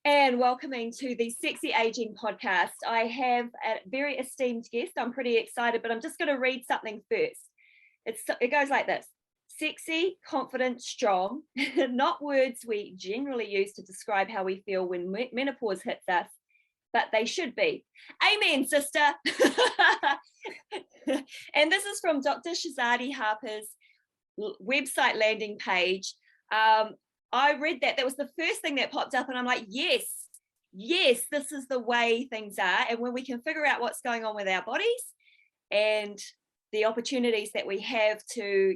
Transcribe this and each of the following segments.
And welcoming to the Sexy Aging podcast. I have a very esteemed guest. I'm pretty excited, but I'm just going to read something first. It goes like this: sexy, confident, strong, not words we generally use to describe how we feel when menopause hits us, but they should be. Amen, sister. And this is from Dr. Shazadi Harper's website landing page. I read that. That was the first thing that popped up, and I'm like, yes, this is the way things are. And when we can figure out what's going on with our bodies and the opportunities that we have to,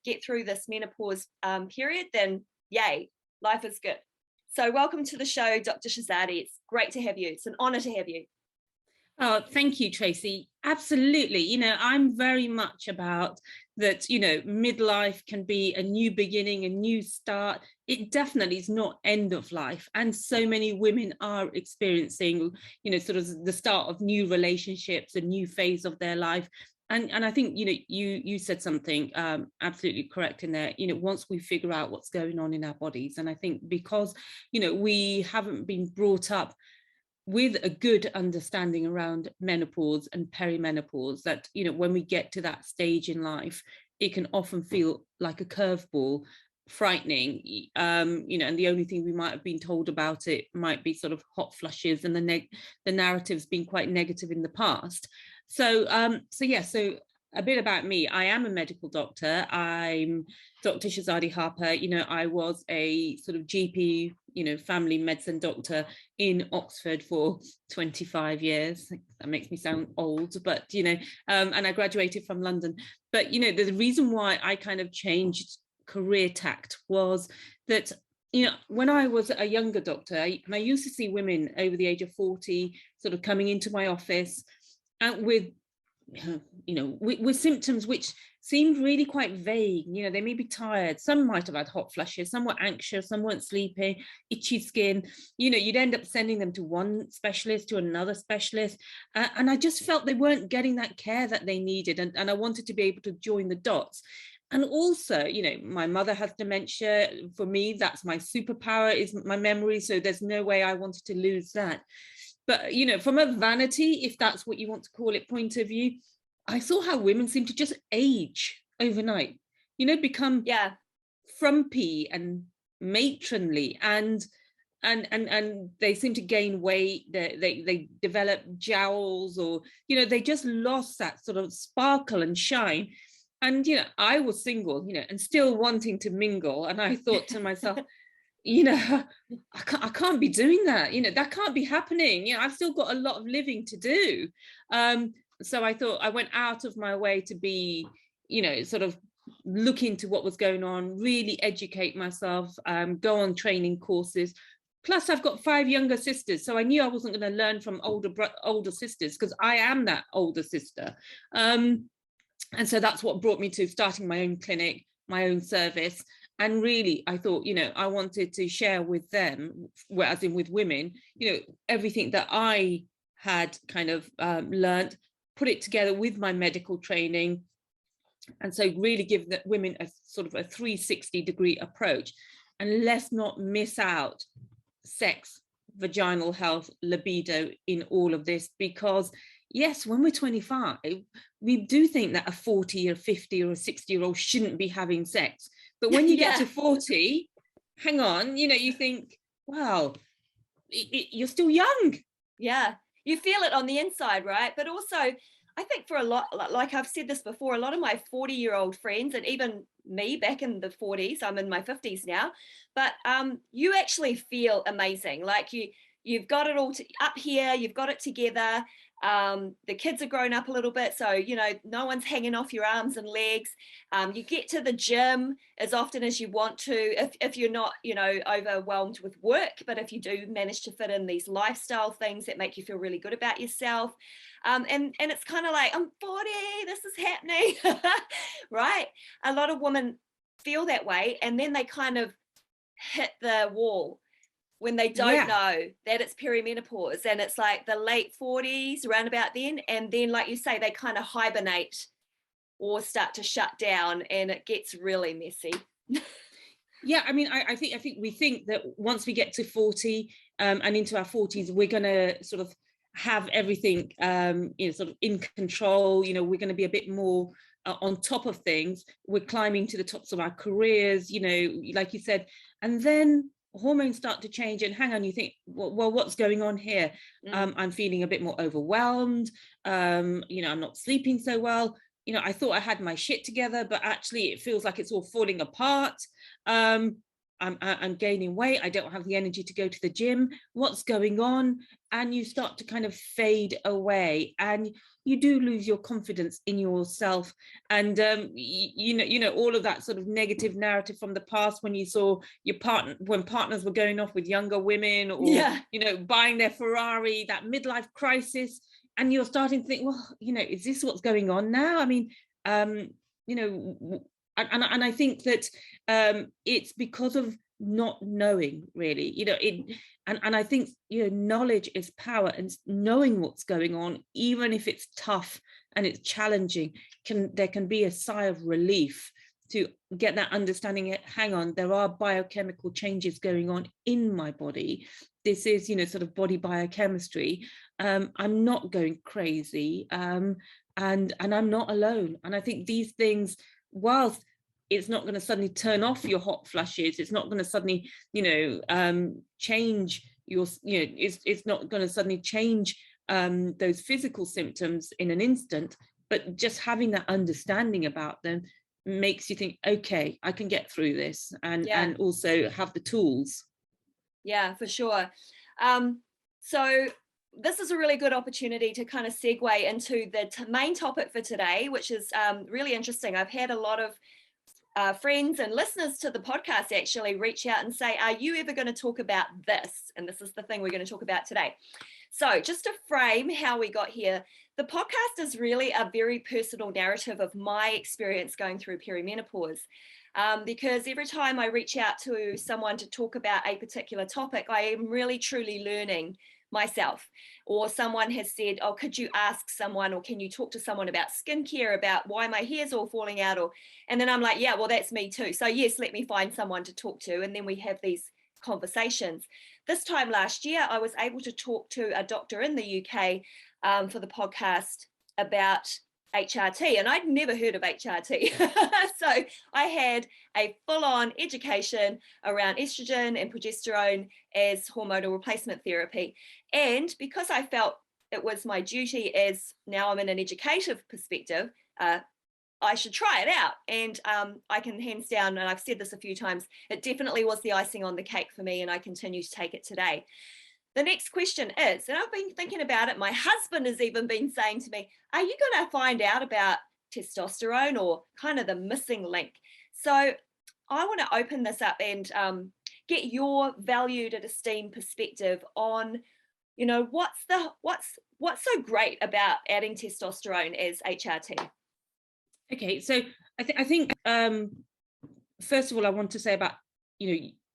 get through this menopause period, then yay, life is good. So welcome to the show, Dr. Shazadi. It's great to have you. It's an honor to have you. Oh, thank you, Tracy. Absolutely. I'm very much about that, midlife can be a new beginning, a new start. It definitely is not end of life. And so many women are experiencing, sort of the start of new relationships, a new phase of their life. And I think, you said something absolutely correct in there, once we figure out what's going on in our bodies. And I think because, we haven't been brought up with a good understanding around menopause and perimenopause, that when we get to that stage in life, it can often feel like a curveball, frightening, and the only thing we might have been told about it might be sort of hot flushes, and the narrative's been quite negative in the past. So a bit about me. I am a medical doctor. I'm Dr. Shazadi Harper. I was a sort of GP, family medicine doctor in Oxford for 25 years. That makes me sound old, but, and I graduated from London. But, the reason why I kind of changed career tact was that, when I was a younger doctor, and I used to see women over the age of 40 sort of coming into my office with symptoms which seemed really quite vague. They may be tired, some might have had hot flushes, some were anxious, some weren't sleeping, itchy skin. You'd end up sending them to one specialist, to another specialist, and I just felt they weren't getting that care that they needed, and I wanted to be able to join the dots. And also, my mother has dementia. For me, that's my superpower, is my memory, so there's no way I wanted to lose that. But, from a vanity, if that's what you want to call it, point of view, I saw how women seem to just age overnight, become frumpy and matronly, and they seem to gain weight. They develop jowls, or, they just lost that sort of sparkle and shine. And, I was single, and still wanting to mingle. And I thought to myself, I can't be doing that. That can't be happening. I've still got a lot of living to do. So I thought, I went out of my way to be, sort of look into what was going on, really educate myself, go on training courses. Plus, I've got 5 younger sisters, so I knew I wasn't going to learn from older sisters, because I am that older sister. And so that's what brought me to starting my own clinic, my own service. And really, I thought, I wanted to share with them, as in with women, everything that I had kind of learned, put it together with my medical training. And so really give the women a sort of a 360-degree approach. And let's not miss out sex, vaginal health, libido in all of this, because yes, when we're 25, we do think that a 40 or 50 or a 60-year-old shouldn't be having sex. But when you get to 40, hang on, you think, wow, you're still young. Yeah, you feel it on the inside, right? But also, I think for a lot, like I've said this before, a lot of my 40-year-old friends, and even me back in the 40s, I'm in my 50s now, but you actually feel amazing. Like you've got it all up here, you've got it together. The kids are grown up a little bit, so no one's hanging off your arms and legs. You get to the gym as often as you want to, if you're not overwhelmed with work, but if you do manage to fit in these lifestyle things that make you feel really good about yourself. And it's kind of like, I'm 40, this is happening. Right? A lot of women feel that way, and then they kind of hit the wall when they don't know that it's perimenopause, and it's like the late 40s, around about then. And then, like you say, they kind of hibernate or start to shut down, and it gets really messy. Yeah, I mean, I think we think that once we get to 40, and into our 40s, we're going to sort of have everything, sort of in control. We're going to be a bit more on top of things. We're climbing to the tops of our careers, like you said, and then hormones start to change, and hang on, you think, well, what's going on here? I'm feeling a bit more overwhelmed. I'm not sleeping so well. I thought I had my shit together, but actually it feels like it's all falling apart. I'm gaining weight. I don't have the energy to go to the gym. What's going on? And you start to kind of fade away, and you do lose your confidence in yourself. And all of that sort of negative narrative from the past, when you saw your partner, when partners were going off with younger women, or buying their Ferrari, that midlife crisis, and you're starting to think, well, is this what's going on now? I mean, and I think that it's because of not knowing, really, and I think, knowledge is power, and knowing what's going on, even if it's tough and it's challenging, there can be a sigh of relief to get that understanding. Hang on, there are biochemical changes going on in my body. This is, sort of body biochemistry. I'm not going crazy, and I'm not alone. And I think these things, whilst it's not going to suddenly turn off your hot flushes, it's not going to suddenly, change your, it's not going to suddenly change those physical symptoms in an instant, but just having that understanding about them makes you think, okay, I can get through this, and also have the tools. Yeah, for sure. So this is a really good opportunity to kind of segue into the main topic for today, which is really interesting. I've had a lot of friends and listeners to the podcast actually reach out and say, are you ever going to talk about this? And this is the thing we're going to talk about today. So just to frame how we got here, the podcast is really a very personal narrative of my experience going through perimenopause. Because every time I reach out to someone to talk about a particular topic, I am really truly learning myself. Or someone has said, oh, could you ask someone, or can you talk to someone about skincare, about why my hair's all falling out? And then I'm like, yeah, well, that's me too. So yes, let me find someone to talk to. And then we have these conversations. This time last year, I was able to talk to a doctor in the UK for the podcast about HRT, and I'd never heard of HRT. So I had a full-on education around estrogen and progesterone as hormonal replacement therapy. And because I felt it was my duty, as now I'm in an educative perspective, I should try it out. And I can hands down, and I've said this a few times, it definitely was the icing on the cake for me, and I continue to take it today. The next question is, and I've been thinking about it, my husband has even been saying to me, are you going to find out about testosterone, or kind of the missing link? So I want to open this up and get your valued and esteemed perspective on, what's so great about adding testosterone as HRT? Okay, so I think first of all, I want to say about,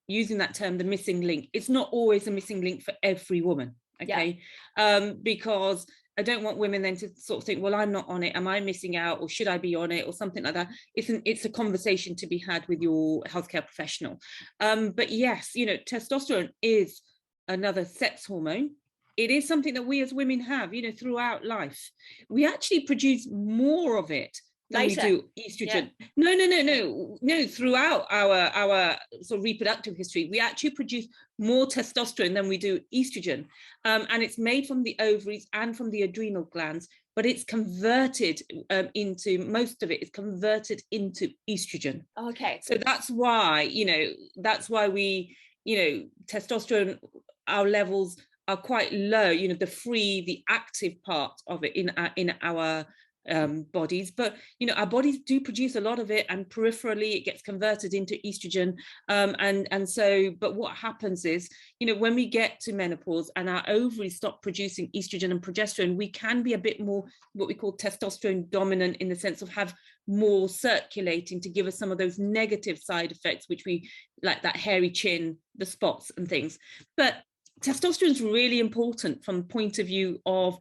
using that term, the missing link. It's not always a missing link for every woman, okay? Yeah. Because I don't want women then to sort of think, well, I'm not on it. Am I missing out, or should I be on it, or something like that? It's a conversation to be had with your healthcare professional. But yes, testosterone is another sex hormone. It is something that we as women have, throughout life. We actually produce more of it than we do estrogen. Yeah. No. Throughout our sort of reproductive history, we actually produce more testosterone than we do estrogen. And it's made from the ovaries and from the adrenal glands, but it's converted most of it is converted into estrogen. Okay. So that's why, we, testosterone, our levels are quite low, the active part of it in our bodies, but our bodies do produce a lot of it, and peripherally it gets converted into estrogen, and so, but what happens is, when we get to menopause and our ovaries stop producing estrogen and progesterone, we can be a bit more what we call testosterone dominant, in the sense of have more circulating to give us some of those negative side effects, which we like, that hairy chin, the spots and things. But testosterone is really important from the point of view of,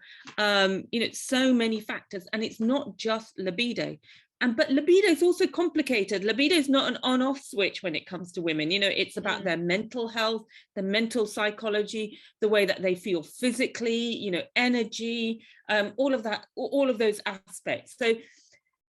so many factors, and it's not just libido. but libido is also complicated. Libido is not an on-off switch when it comes to women. It's about their mental health, the mental psychology, the way that they feel physically, energy, all of that, all of those aspects. So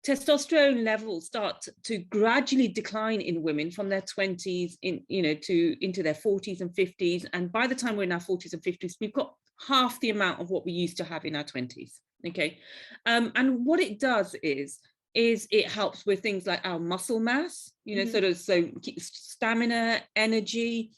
testosterone levels start to gradually decline in women from their 20s into their 40s and 50s. And by the time we're in our 40s and 50s, we've got half the amount of what we used to have in our 20s. Okay. And what it does is it helps with things like our muscle mass, so stamina, energy,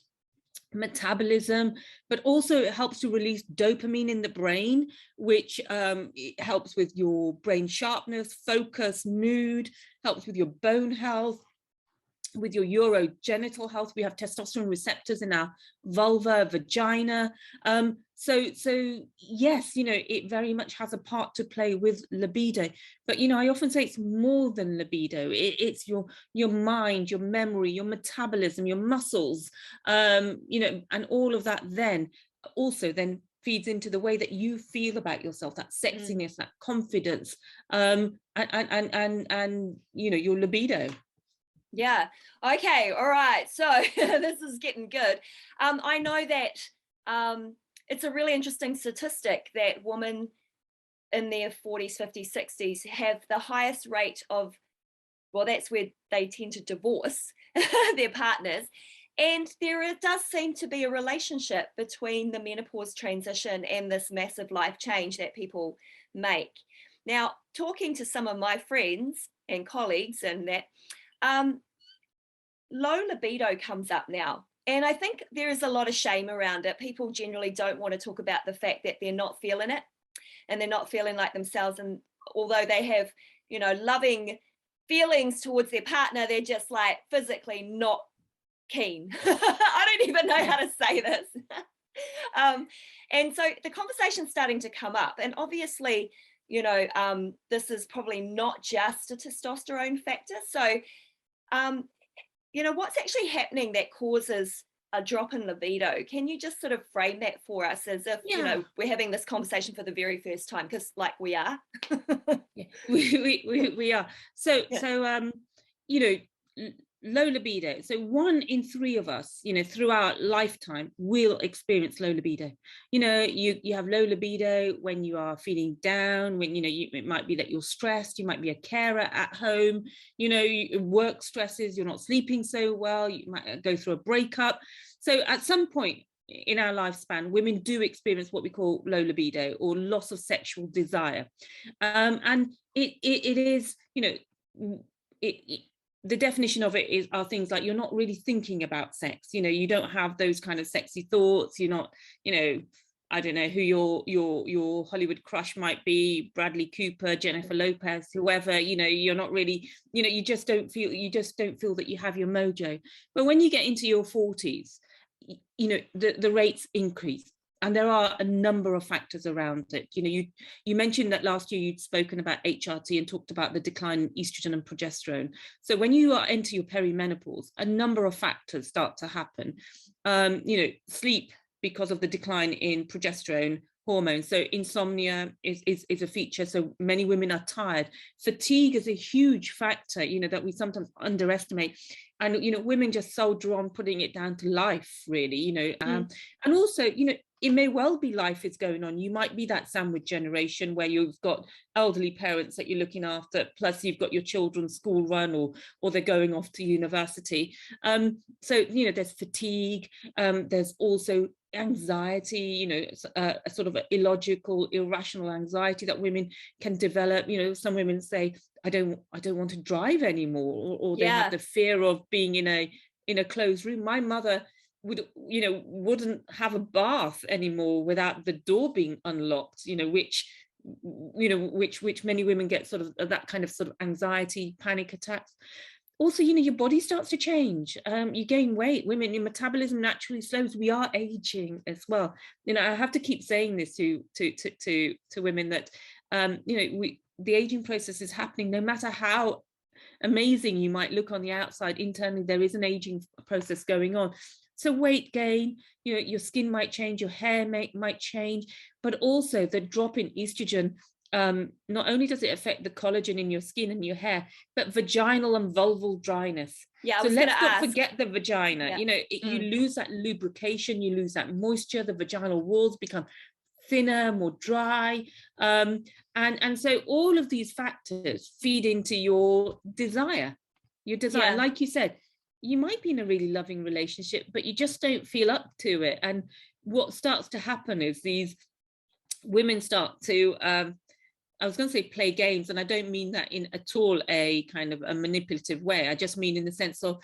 metabolism, but also it helps to release dopamine in the brain, which it helps with your brain sharpness, focus, mood, helps with your bone health, with your urogenital health. We have testosterone receptors in our vulva, vagina. So yes, it very much has a part to play with libido. But I often say it's more than libido. It's your mind, your memory, your metabolism, your muscles, and all of that then feeds into the way that you feel about yourself, that sexiness, that confidence, and your libido. Yeah. Okay. All right. So this is getting good. I know that it's a really interesting statistic that women in their 40s, 50s, 60s have the highest rate of, well, that's where they tend to divorce their partners. And there does seem to be a relationship between the menopause transition and this massive life change that people make. Now, talking to some of my friends and colleagues and that, low libido comes up now. And I think there is a lot of shame around it. People generally don't want to talk about the fact that they're not feeling it and they're not feeling like themselves. And although they have, loving feelings towards their partner, they're just like physically not keen. I don't even know how to say this. And so the conversation's starting to come up. And obviously, this is probably not just a testosterone factor. So, what's actually happening that causes a drop in libido? Can you just sort of frame that for us as if, we're having this conversation for the very first time, because we are. Yeah, we are. So, low libido. So 1 in 3 of us, through our lifetime will experience low libido. You have low libido when you are feeling down, when, it might be that you're stressed, you might be a carer at home, work stresses, you're not sleeping so well, you might go through a breakup. So at some point in our lifespan, women do experience what we call low libido or loss of sexual desire. And it is, the definition of it are things like you're not really thinking about sex. You don't have those kind of sexy thoughts. You're not, I don't know who your Hollywood crush might be, Bradley Cooper, Jennifer Lopez, whoever. You're not really, you just don't feel that you have your mojo. But when you get into your 40s, the rates increase. And there are a number of factors around it. You mentioned that last year you'd spoken about HRT and talked about the decline in estrogen and progesterone. So when you enter your perimenopause, a number of factors start to happen. Sleep, because of the decline in progesterone hormone. So insomnia is a feature. So many women are tired. Fatigue is a huge factor, that we sometimes underestimate. And, women just soldier on, putting it down to life, really, and also, it may well be life is going on. You might be that sandwich generation where you've got elderly parents that you're looking after, plus you've got your children's school run or they're going off to university. So, there's fatigue. There's also anxiety, a sort of illogical, irrational anxiety that women can develop. Some women say, I don't want to drive anymore, or they have the fear of being in a closed room. My mother wouldn't have a bath anymore without the door being unlocked, which many women get sort of that kind of sort of anxiety, panic attacks. Also, your body starts to change. You gain weight. Women, your metabolism naturally slows. We are aging as well. I have to keep saying this to women that the aging process is happening. No matter how amazing you might look on the outside, internally there is an aging process going on. So weight gain, your skin might change, your hair might change, but also the drop in estrogen not only does it affect the collagen in your skin and your hair, but vaginal and vulval dryness. Yeah, so let's not forget the vagina. You lose that lubrication, you lose that moisture, the vaginal walls become thinner, more dry, and so all of these factors feed into your desire. Like you said, you might be in a really loving relationship, but you just don't feel up to it. And what starts to happen is these women start to I was going to say play games, and I don't mean that in at all a kind of a manipulative way. I just mean in the sense of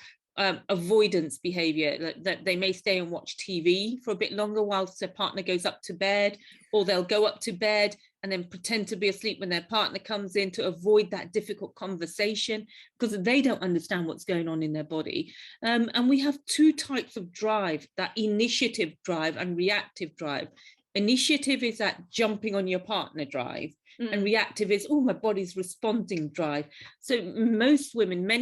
avoidance behavior, that they may stay and watch TV for a bit longer whilst their partner goes up to bed, or they'll go up to bed and then pretend to be asleep when their partner comes in to avoid that difficult conversation, because they don't understand what's going on in their body. And we have two types of drive, that initiative drive and reactive drive. Initiative is that jumping on your partner drive. And reactive is, oh, my body's responding drive. So many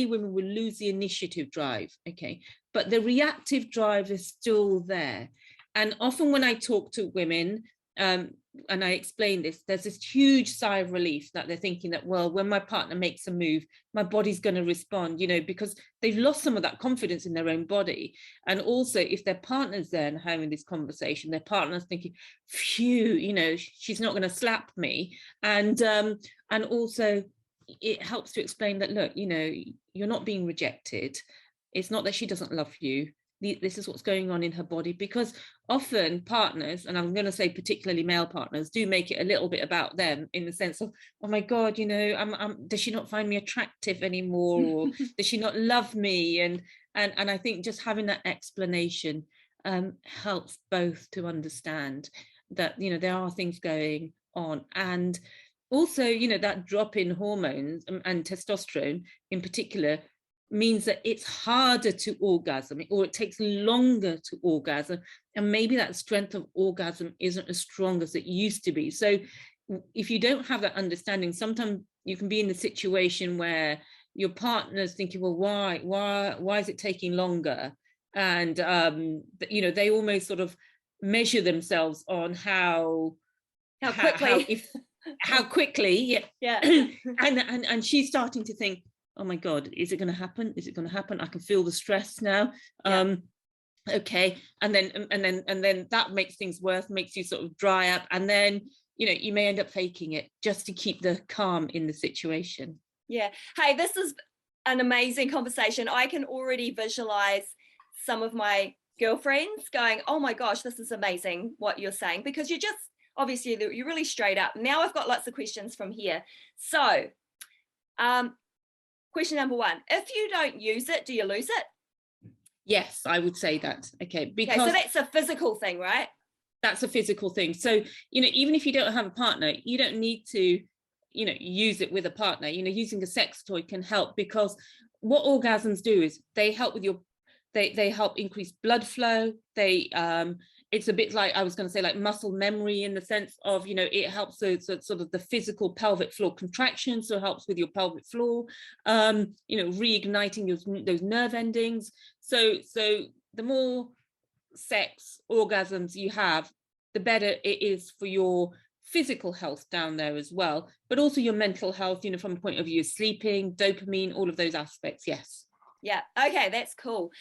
women will lose the initiative drive, okay? But the reactive drive is still there. And often when I talk to women, and I explain this, there's this huge sigh of relief that they're thinking that, well, when my partner makes a move, my body's going to respond, because they've lost some of that confidence in their own body. And also, if their partner's there and having this conversation, their partner's thinking, phew, she's not going to slap me. And also it helps to explain that, look, you're not being rejected. It's not that she doesn't love you. This is what's going on in her body, because often partners, and I'm going to say particularly male partners, do make it a little bit about them, in the sense of, oh my God, does she not find me attractive anymore, or does she not love me? And I think just having that explanation helps both to understand that there are things going on. And also that drop in hormones and testosterone in particular means that it's harder to orgasm, or it takes longer to orgasm, and maybe that strength of orgasm isn't as strong as it used to be. So if you don't have that understanding, sometimes you can be in the situation where your partner's thinking, well, why is it taking longer? And they almost sort of measure themselves on how quickly and she's starting to think, oh my God, is it going to happen? Is it going to happen? I can feel the stress now. Okay. And then that makes things worse, makes you sort of dry up. And then, you may end up faking it just to keep the calm in the situation. Yeah. Hey, this is an amazing conversation. I can already visualize some of my girlfriends going, oh my gosh, this is amazing what you're saying, because obviously you're really straight up. Now I've got lots of questions from here. So, question number one, if you don't use it, do you lose it? Yes, I would say that. Okay, because so that's a physical thing, right? That's a physical thing. So, even if you don't have a partner, you don't need to, use it with a partner. Using a sex toy can help, because what orgasms do is they help with they help increase blood flow. It's a bit like, I was going to say, like muscle memory, in the sense of, it helps with sort of the physical pelvic floor contraction. So it helps with your pelvic floor, reigniting those nerve endings. So the more sex orgasms you have, the better it is for your physical health down there as well, but also your mental health, from a point of view of sleeping, dopamine, all of those aspects. Yes. Yeah. Okay, that's cool.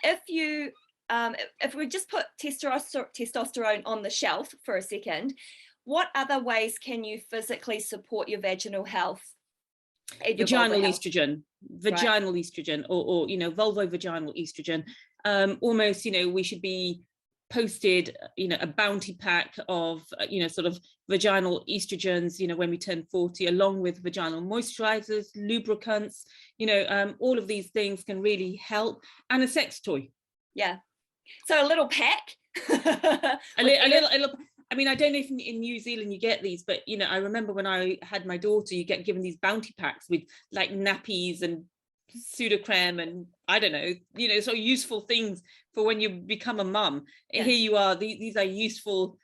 If we just put testosterone on the shelf for a second, what other ways can you physically support your vaginal health? Vaginal estrogen, or vulvovaginal estrogen. Almost, we should be posted, a bounty pack of, sort of vaginal estrogens, when we turn 40, along with vaginal moisturizers, lubricants, all of these things can really help, and a sex toy. Yeah. So a little pack. a little. I mean, I don't know if in New Zealand you get these, but I remember when I had my daughter, you get given these bounty packs with like nappies and pseudocreme and I don't know, sort of useful things for when you become a mum. Yeah. Here you are. These are useful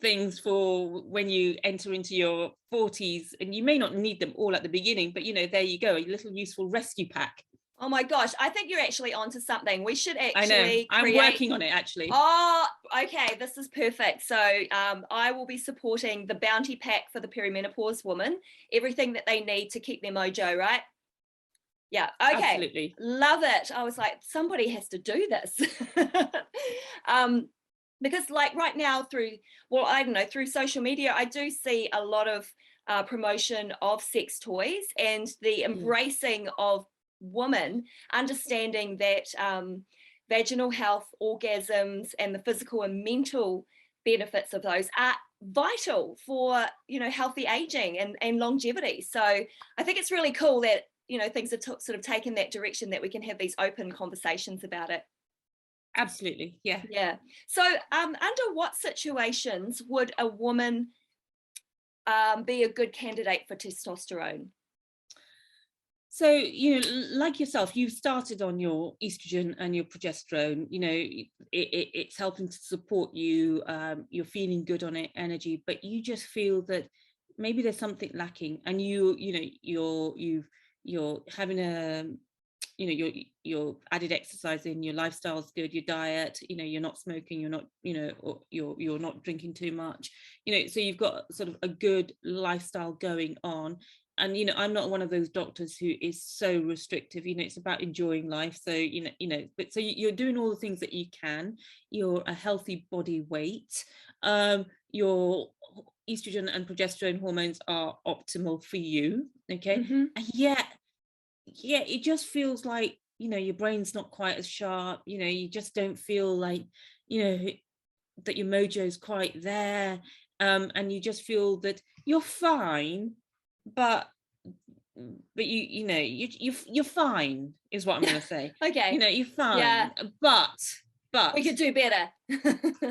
things for when you enter into your 40s, and you may not need them all at the beginning, but there you go, a little useful rescue pack. Oh my gosh, I think you're actually onto something. We should I know, actually I'm working on it actually. Oh, okay, this is perfect. So I will be supporting the bounty pack for the perimenopause woman, everything that they need to keep their mojo, right? Yeah, okay. Absolutely. Love it. I was like, somebody has to do this. Because like right now through, well, I don't know, through social media, I do see a lot of promotion of sex toys and the embracing of women understanding that vaginal health, orgasms, and the physical and mental benefits of those are vital for, you know, healthy aging and longevity. So I think it's really cool that, you know, things are sort of taken that direction, that we can have these open conversations about it. Absolutely, yeah. Yeah. So under what situations would a woman be a good candidate for testosterone? So, you know, like yourself, you've started on your estrogen and your progesterone, you know, it's helping to support you. You're feeling good on it, energy, but you just feel that maybe there's something lacking, and you know, you're having a, you know, your added exercise in, your lifestyle's good, your diet, you know, you're not smoking, you're not, you know, or you're not drinking too much, you know, so you've got sort of a good lifestyle going on. And you know, I'm not one of those doctors who is so restrictive, you know, it's about enjoying life. So you know, but so you're doing all the things that you can, you're a healthy body weight, your estrogen and progesterone hormones are optimal for you, okay. Mm-hmm. And yet, yeah, it just feels like, you know, your brain's not quite as sharp, you know, you just don't feel like, you know, that your mojo's quite there, and you just feel that you're fine, but you're fine is what I'm going to say. Okay. You know, you're fine, Yeah. but We could do better.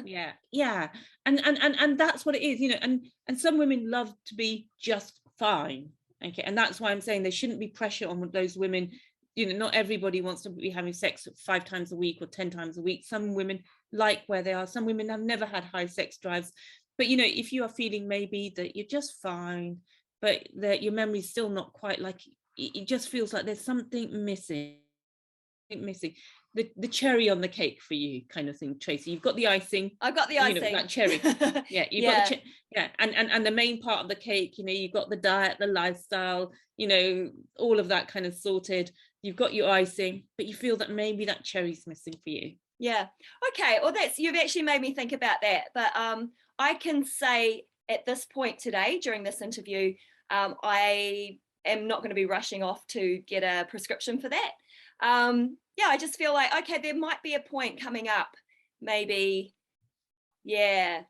yeah, and that's what it is, you know. And some women love to be just fine, okay, and that's why I'm saying there shouldn't be pressure on those women. You know, not everybody wants to be having sex 5 times a week or 10 times a week. Some women like where they are. Some women have never had high sex drives. But you know, if you are feeling maybe that you're just fine, but that your memory's still not quite like, it just feels like there's something missing, the cherry on the cake for you kind of thing, Tracy. You've got the icing, I've got the you know, icing. that cherry. Yeah, you've got the yeah, and the main part of the cake, you know, you've got the diet, the lifestyle, you know, all of that kind of sorted. You've got your icing, but you feel that maybe that cherry's missing for you. Yeah. Okay. Well, you've actually made me think about that. But I can say at this point today, during this interview, I am not going to be rushing off to get a prescription for that. Yeah, I just feel like, okay, there might be a point coming up, maybe. Yeah.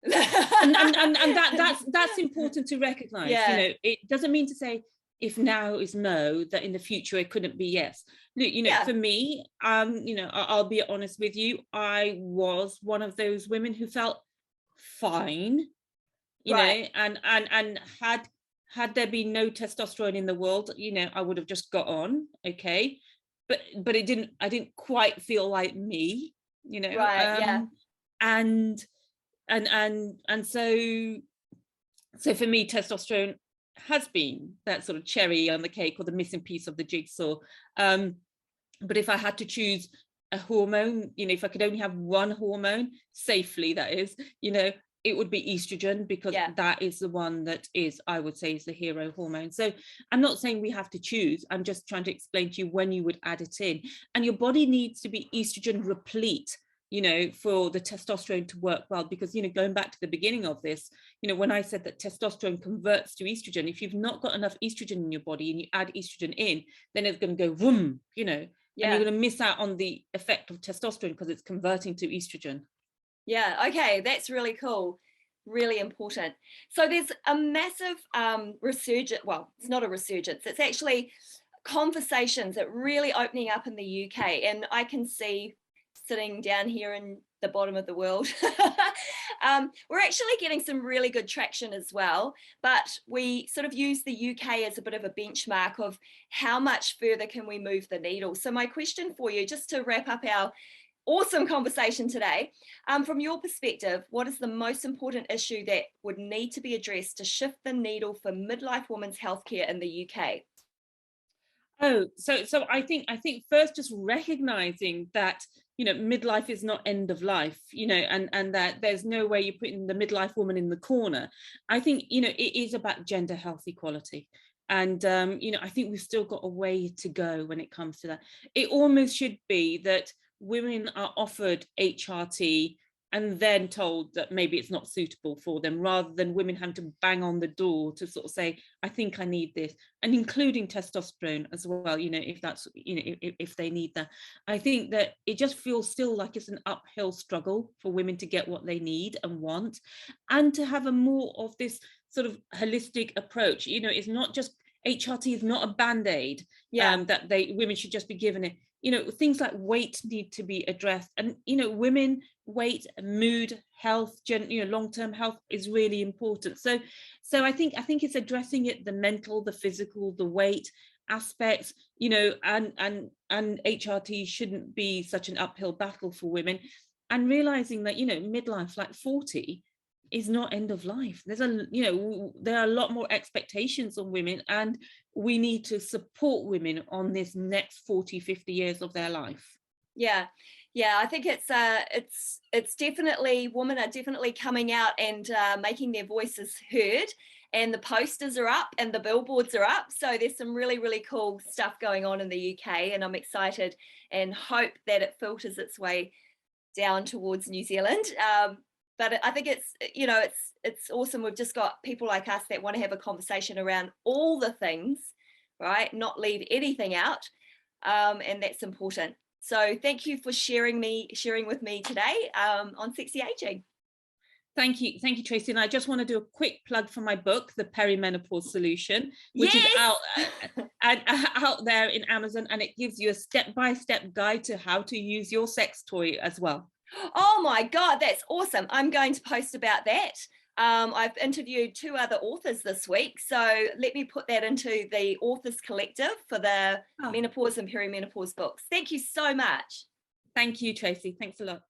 and that's important to recognize. Yeah. You know, it doesn't mean to say if now is no, that in the future it couldn't be yes. Look, you know, for me, you know, I'll be honest with you, I was one of those women who felt fine, you know, and had there been no testosterone in the world, you know, I would have just got on, okay, but I didn't quite feel like me, you know. And so for me, testosterone has been that sort of cherry on the cake, or the missing piece of the jigsaw. But if I had to choose a hormone, you know, if I could only have one hormone safely, that is, you know, it would be estrogen, because that is the one that is, I would say, is the hero hormone. So I'm not saying we have to choose. I'm just trying to explain to you when you would add it in. And your body needs to be estrogen replete, you know, for the testosterone to work well. Because, you know, going back to the beginning of this, you know, when I said that testosterone converts to estrogen, if you've not got enough estrogen in your body and you add estrogen in, then it's going to go boom, you know, and you're going to miss out on the effect of testosterone because it's converting to estrogen. Yeah, okay, that's really cool. Really important. So there's a massive resurgence. Well, it's not a resurgence, it's actually conversations that really opening up in the UK. And I can see, sitting down here in the bottom of the world, we're actually getting some really good traction as well. But we sort of use the UK as a bit of a benchmark of how much further can we move the needle. So my question for you, just to wrap up our awesome conversation today, from your perspective, what is the most important issue that would need to be addressed to shift the needle for midlife women's healthcare in the UK? Oh, so I think first just recognizing that, midlife is not end of life, and that there's no way you're putting the midlife woman in the corner. I think, it is about gender health equality. And I think we've still got a way to go when it comes to that. It almost should be that women are offered HRT and then told that maybe it's not suitable for them, rather than women having to bang on the door to sort of say, I think I need this, and including testosterone as well, if that's, if they need that. I think that it just feels still like it's an uphill struggle for women to get what they need and want, and to have a more of this sort of holistic approach. It's not just, HRT is not a band-aid, Yeah. that women should just be given it. Things like weight need to be addressed, and women, weight, mood, health, long-term health is really important. So I think it's addressing it, the mental, the physical, the weight aspects, and HRT shouldn't be such an uphill battle for women, and realizing that, midlife, like 40, is not end of life. There are a lot more expectations on women, and we need to support women on this next 40, 50 years of their life. Yeah, yeah, I think it's definitely, women are definitely coming out and making their voices heard, and the posters are up and the billboards are up. So there's some really, really cool stuff going on in the UK, and I'm excited and hope that it filters its way down towards New Zealand. But I think it's awesome. We've just got people like us that want to have a conversation around all the things, right? Not leave anything out, and that's important. So thank you for sharing with me today on sexy aging. Thank you, Tracy. And I just want to do a quick plug for my book, The Perimenopause Solution, which is out there in Amazon, and it gives you a step-by-step guide to how to use your sex toy as well. Oh my God, that's awesome. I'm going to post about that. I've interviewed 2 other authors this week, so let me put that into the authors collective for the menopause and perimenopause books. Thank you so much. Thank you, Tracy. Thanks a lot.